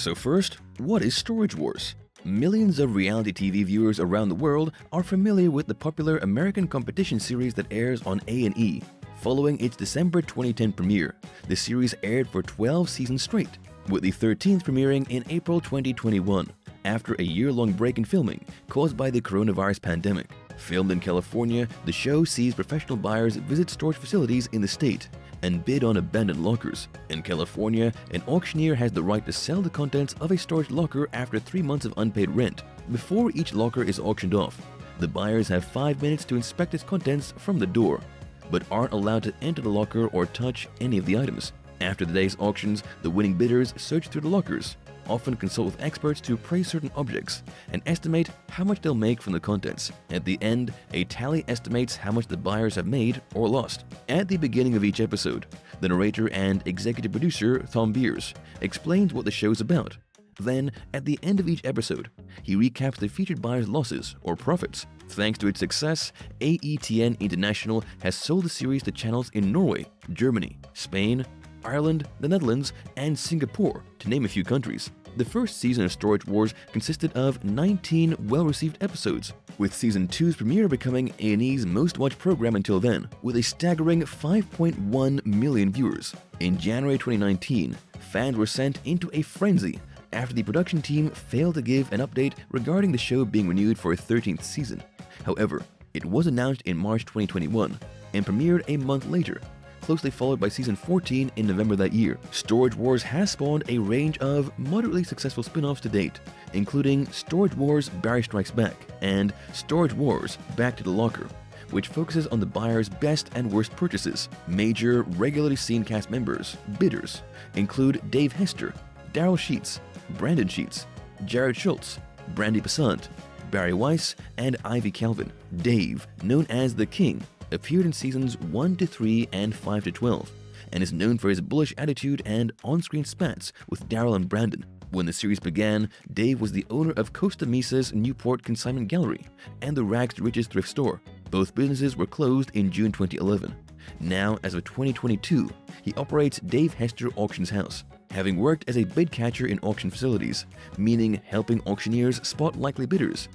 So first, what is Storage Wars? Millions of reality TV viewers around the world are familiar with the popular American competition series that airs on A&E. Following its December 2010 premiere, the series aired for 12 seasons straight, with the 13th premiering in April 2021, after a year-long break in filming caused by the coronavirus pandemic. Filmed in California, the show sees professional buyers visit storage facilities in the state and bid on abandoned lockers. In California, an auctioneer has the right to sell the contents of a storage locker after 3 months of unpaid rent. Before each locker is auctioned off, the buyers have 5 minutes to inspect its contents from the door, but aren't allowed to enter the locker or touch any of the items. After the day's auctions, the winning bidders search through the lockers, often consult with experts to appraise certain objects and estimate how much they'll make from the contents. At the end, a tally estimates how much the buyers have made or lost. At the beginning of each episode, the narrator and executive producer, Tom Beers, explains what the show's about. Then, at the end of each episode, he recaps the featured buyer's losses or profits. Thanks to its success, AETN International has sold the series to channels in Norway, Germany, Spain, Ireland, the Netherlands, and Singapore, to name a few countries. The first season of Storage Wars consisted of 19 well-received episodes, with Season 2's premiere becoming A&E's most-watched program until then, with a staggering 5.1 million viewers. In January 2019, fans were sent into a frenzy after the production team failed to give an update regarding the show being renewed for a 13th season. However, it was announced in March 2021 and premiered a month later, closely followed by Season 14 in November that year. Storage Wars has spawned a range of moderately successful spin-offs to date, including Storage Wars Barry Strikes Back and Storage Wars Back to the Locker, which focuses on the buyer's best and worst purchases. Major, regularly seen cast members, bidders, include Dave Hester, Daryl Sheets, Brandon Sheets, Jared Schultz, Brandy Passant, Barry Weiss, and Ivy Calvin. Dave, known as The King, appeared in seasons 1 to 3 and 5 to 12, and is known for his bullish attitude and on-screen spats with Daryl and Brandon. When the series began, Dave was the owner of Costa Mesa's Newport Consignment Gallery and the Rags to Riches thrift store. Both businesses were closed in June 2011. Now, as of 2022, he operates Dave Hester Auctions House, having worked as a bid catcher in auction facilities, meaning helping auctioneers spot likely bidders.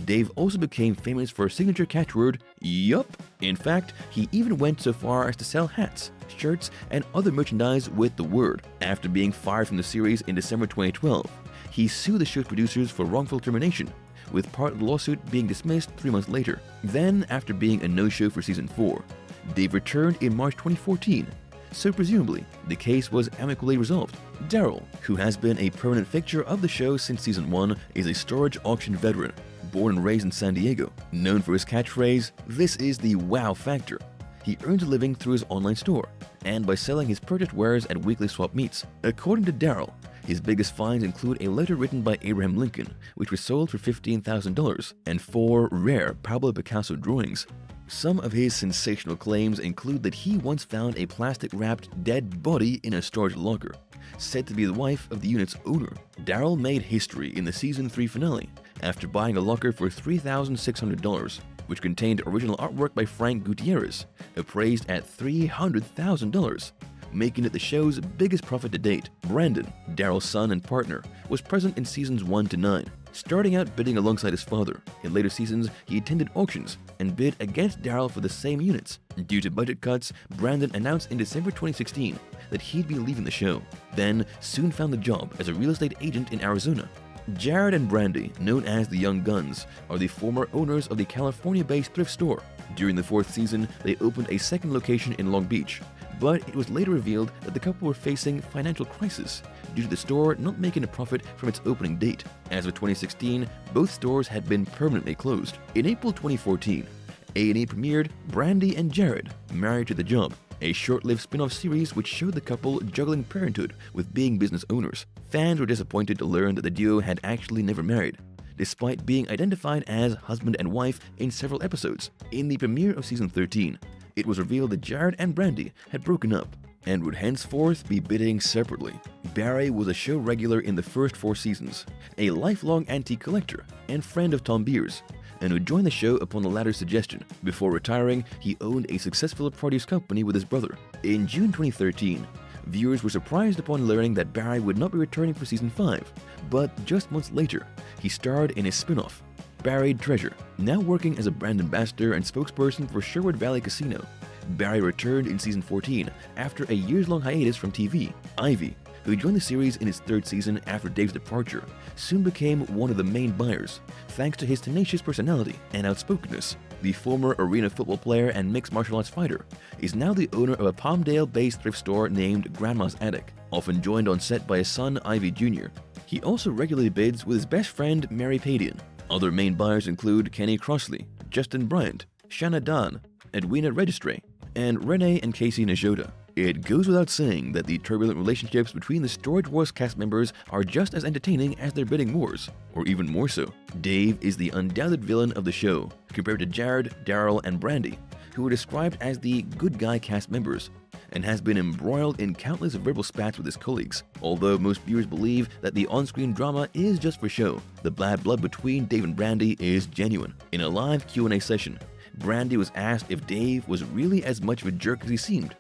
Dave also became famous for a signature catchword, yup. In fact, he even went so far as to sell hats, shirts, and other merchandise with the word. After being fired from the series in December 2012, he sued the show's producers for wrongful termination, with part of the lawsuit being dismissed 3 months later. Then, after being a no-show for Season 4, Dave returned in March 2014, so presumably the case was amicably resolved. Daryl, who has been a permanent fixture of the show since Season 1, is a storage auction veteran, born and raised in San Diego. Known for his catchphrase, "This is the wow factor," he earns a living through his online store and by selling his purchased wares at weekly swap meets. According to Daryl, his biggest finds include a letter written by Abraham Lincoln, which was sold for $15,000, and 4 rare Pablo Picasso drawings. Some of his sensational claims include that he once found a plastic-wrapped dead body in a storage locker, said to be the wife of the unit's owner. Daryl made history in the Season 3 finale after buying a locker for $3,600, which contained original artwork by Frank Gutierrez, appraised at $300,000, making it the show's biggest profit to date. Brandon, Daryl's son and partner, was present in Seasons 1 to 9, starting out bidding alongside his father. In later seasons, he attended auctions and bid against Daryl for the same units. Due to budget cuts, Brandon announced in December 2016 that he'd be leaving the show, then soon found a job as a real estate agent in Arizona. Jared and Brandy, known as the Young Guns, are the former owners of the California-based thrift store. During the 4th season, they opened a second location in Long Beach, but it was later revealed that the couple were facing financial crisis due to the store not making a profit from its opening date. As of 2016, both stores had been permanently closed. In April 2014, A&E premiered Brandy and Jared, Married to the Job, a short-lived spin-off series which showed the couple juggling parenthood with being business owners. Fans were disappointed to learn that the duo had actually never married, despite being identified as husband and wife in several episodes. In the premiere of Season 13, it was revealed that Jared and Brandy had broken up and would henceforth be bidding separately. Barry was a show regular in the first 4 seasons, a lifelong antique collector and friend of Tom Beers, and would join the show upon the latter's suggestion. Before retiring, he owned a successful produce company with his brother. In June 2013, Viewers were surprised upon learning that Barry would not be returning for season 5, but just months later, he starred in a spin-off, Buried Treasure. Now working as a brand ambassador and spokesperson for Sherwood Valley Casino, Barry returned in season 14 after a years-long hiatus from TV. Ivy, who joined the series in its 3rd season after Dave's departure, soon became one of the main buyers, thanks to his tenacious personality and outspokenness. The former arena football player and mixed martial arts fighter is now the owner of a Palmdale-based thrift store named Grandma's Attic, often joined on set by his son Ivy Jr. He also regularly bids with his best friend Mary Padian. Other main buyers include Kenny Crossley, Justin Bryant, Shanna Dunn, Edwina Registry, and Renee and Casey Najota. It goes without saying that the turbulent relationships between the Storage Wars cast members are just as entertaining as their bidding wars, or even more so. Dave is the undoubted villain of the show, compared to Jared, Daryl, and Brandy, who are described as the good guy cast members, and has been embroiled in countless verbal spats with his colleagues. Although most viewers believe that the on-screen drama is just for show, the bad blood between Dave and Brandy is genuine. In a live Q&A session, Brandy was asked if Dave was really as much of a jerk as he seemed,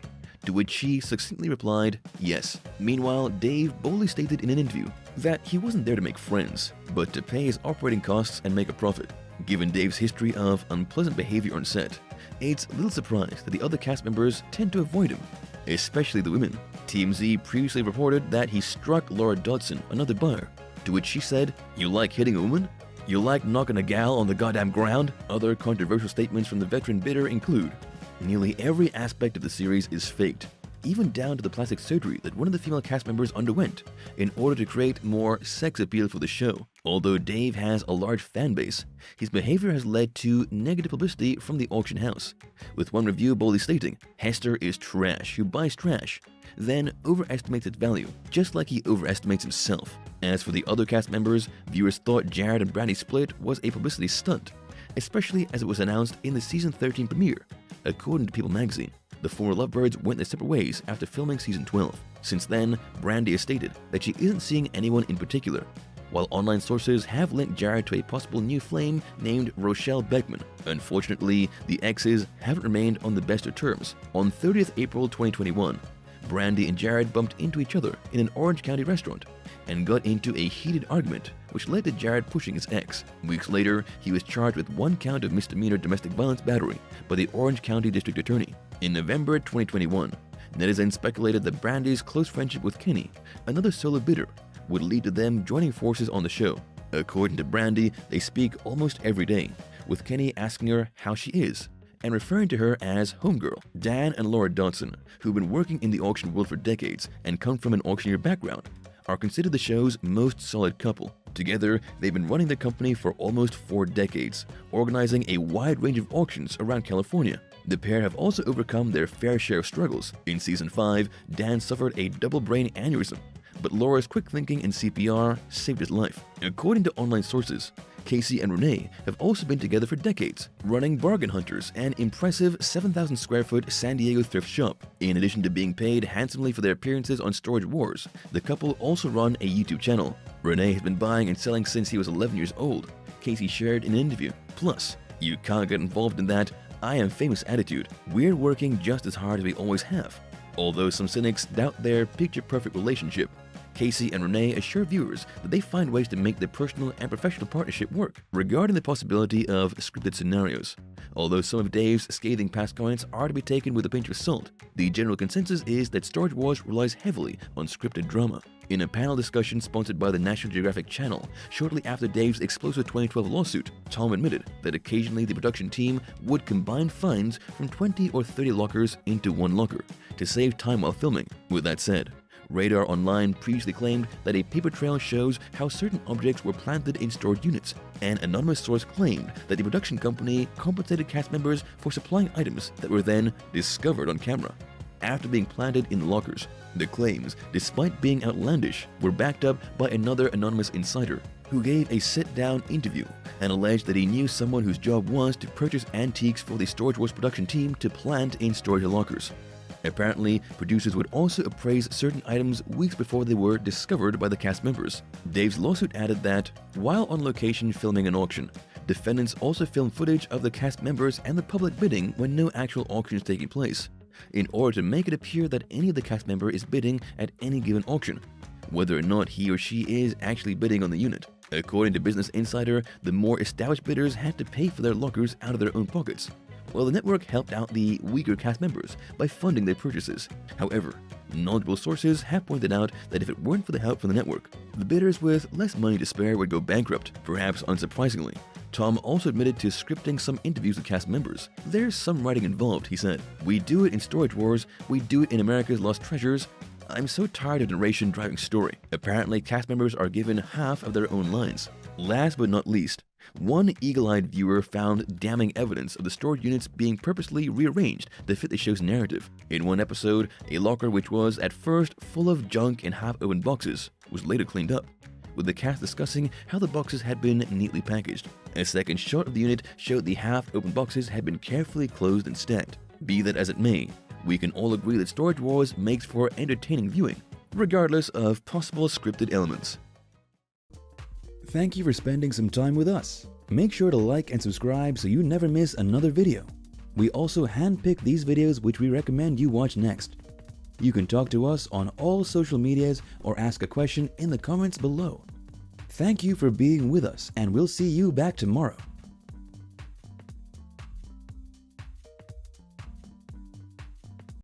to which she succinctly replied, yes. Meanwhile, Dave boldly stated in an interview that he wasn't there to make friends, but to pay his operating costs and make a profit. Given Dave's history of unpleasant behavior on set, it's little surprise that the other cast members tend to avoid him, especially the women. TMZ previously reported that he struck Laura Dodson, another buyer, to which she said, "You like hitting a woman? You like knocking a gal on the goddamn ground?" Other controversial statements from the veteran bidder include, nearly every aspect of the series is faked, even down to the plastic surgery that one of the female cast members underwent in order to create more sex appeal for the show. Although Dave has a large fan base, his behavior has led to negative publicity from the auction house, with one review boldly stating, "Hester is trash who buys trash, then overestimates its value, just like he overestimates himself." As for the other cast members, viewers thought Jared and Brandy's split was a publicity stunt, especially as it was announced in the season 13 premiere. According to People magazine, the former lovebirds went their separate ways after filming season 12. Since then, Brandy has stated that she isn't seeing anyone in particular, while online sources have linked Jared to a possible new flame named Rochelle Beckman. Unfortunately, the exes haven't remained on the best of terms. On 30th April 2021, Brandy and Jared bumped into each other in an Orange County restaurant and got into a heated argument, which led to Jared pushing his ex. Weeks later, he was charged with 1 count of misdemeanor domestic violence battery by the Orange County District Attorney. In November 2021, netizens speculated that Brandy's close friendship with Kenny, another solo bidder, would lead to them joining forces on the show. According to Brandy, they speak almost every day, with Kenny asking her how she is and referring to her as homegirl. Dan and Laura Dodson, who've been working in the auction world for decades and come from an auctioneer background, are considered the show's most solid couple. Together, they've been running the company for almost 4 decades, organizing a wide range of auctions around California. The pair have also overcome their fair share of struggles. In season 5, Dan suffered a double brain aneurysm, but Laura's quick thinking and CPR saved his life. According to online sources, Casey and Renee have also been together for decades, running Bargain Hunters, an impressive 7,000 square foot San Diego thrift shop. In addition to being paid handsomely for their appearances on Storage Wars, the couple also run a YouTube channel. Renee has been buying and selling since he was 11 years old, Casey shared in an interview. Plus, you can't get involved in that I am famous attitude. We're working just as hard as we always have. Although some cynics doubt their picture-perfect relationship, Casey and Renee assure viewers that they find ways to make their personal and professional partnership work. Regarding the possibility of scripted scenarios, although some of Dave's scathing past comments are to be taken with a pinch of salt, the general consensus is that Storage Wars relies heavily on scripted drama. In a panel discussion sponsored by the National Geographic Channel shortly after Dave's explosive 2012 lawsuit, Tom admitted that occasionally the production team would combine finds from 20 or 30 lockers into one locker to save time while filming. With that said, Radar Online previously claimed that a paper trail shows how certain objects were planted in storage units. An anonymous source claimed that the production company compensated cast members for supplying items that were then discovered on camera after being planted in lockers. The claims, despite being outlandish, were backed up by another anonymous insider who gave a sit-down interview and alleged that he knew someone whose job was to purchase antiques for the Storage Wars production team to plant in storage lockers. Apparently, producers would also appraise certain items weeks before they were discovered by the cast members. Dave's lawsuit added that, while on location filming an auction, defendants also filmed footage of the cast members and the public bidding when no actual auction is taking place. in order to make it appear that any of the cast member is bidding at any given auction, whether or not he or she is actually bidding on the unit. According to Business Insider, the more established bidders had to pay for their lockers out of their own pockets, while the network helped out the weaker cast members by funding their purchases. However, knowledgeable sources have pointed out that if it weren't for the help from the network, the bidders with less money to spare would go bankrupt. Perhaps unsurprisingly, Tom also admitted to scripting some interviews with cast members. "There's some writing involved," he said. "We do it in Storage Wars, we do it in America's Lost Treasures. I'm so tired of narration driving story." Apparently, cast members are given half of their own lines. Last but not least, one eagle-eyed viewer found damning evidence of the storage units being purposely rearranged to fit the show's narrative. In one episode, a locker which was at first full of junk and half-open boxes was later cleaned up, with the cast discussing how the boxes had been neatly packaged. A second shot of the unit showed the half-open boxes had been carefully closed and stacked. Be that as it may, we can all agree that Storage Wars makes for entertaining viewing, regardless of possible scripted elements. Thank you for spending some time with us. Make sure to like and subscribe so you never miss another video. We also handpick these videos which we recommend you watch next. You can talk to us on all social medias or ask a question in the comments below. Thank you for being with us, and we'll see you back tomorrow.